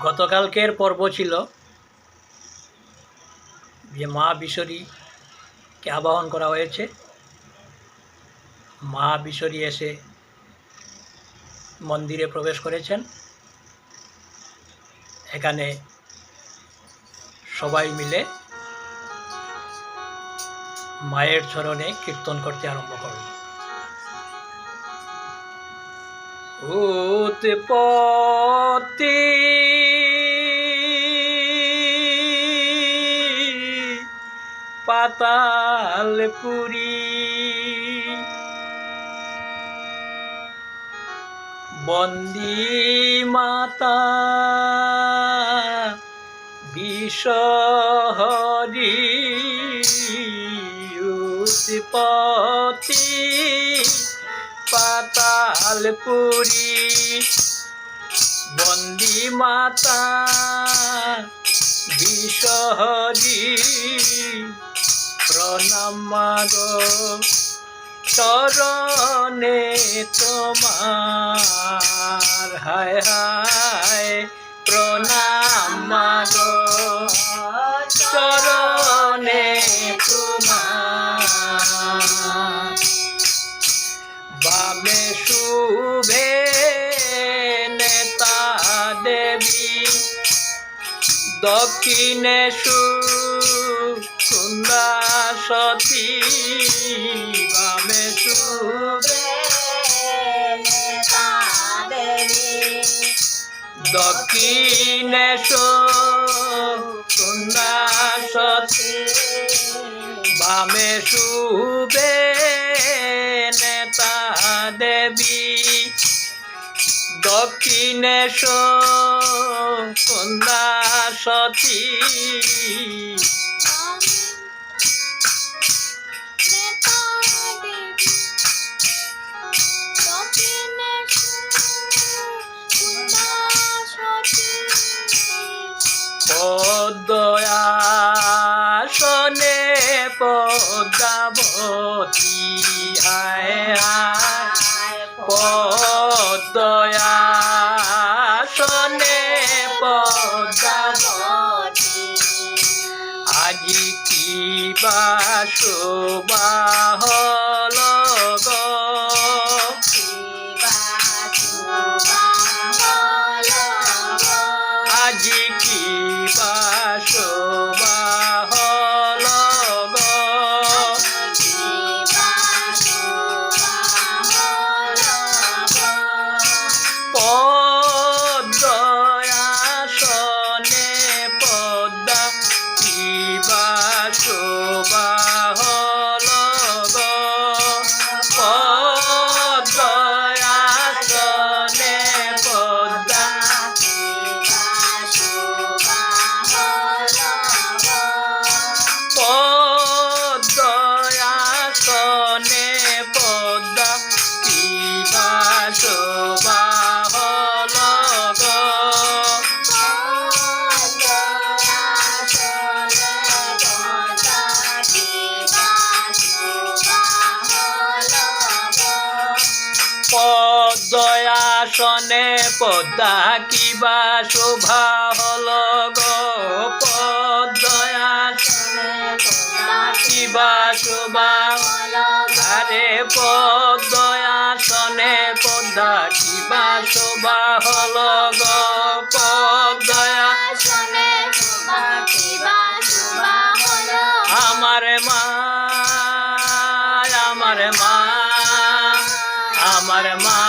গতকালকের পর্ব ছিল যে মা বিশরীকে আবাহন করা হয়েছে। মা বিশরী এসে মন্দিরে প্রবেশ করেছেন। এখানে সবাই মিলে মায়ের চরণে কীর্তন করতে আরম্ভ করল। উৎপত্তি পাতালপুরী বন্দী মাতা বিশহরী। উৎপত্তি পাতালপুরী বন্দী মাতা বিশহরী। প্রণাম মাগো চরণে তোমার, হায় হায় প্রণাম মাগো চরণে তোমার। বামে শুভে নেতা দেবী, দক্ষিণে সুকুন্দা সতী। বামে শুভে নেতা দেবী, দক্ষিণে সুকুন্দা সতী। বামে শুভে নেতা দেবী, দক্ষিণে সুকুন্দা সতী। পদ্ময়াসনে পদ্মাবতী, হায় হায় পদ্ময়াসনে পদ্মাবতী। আজি কি বা শোভা হল গো, আজি কি বা শোভা হল গো। পদ্ময়াসনে পদ্মা কি বা শোভা হল গো। পদ্ময়াসনে পদ্মা পদ্ময়াসনে পদ্মা কি বা শোভা হল গো। পদ্ময়াসনে পদ্মা কি বা শোভা হল গো। পদ্ময়াসনে পদ্মা কি বা শোভা হল গো। আরে পদ্ময়াসনে পদ্মা কি বা শোভা হল গো। পদ্ময়াসনে পদ্মা কি বা শোভা হল। আমার মা, আমার মা, আমার মা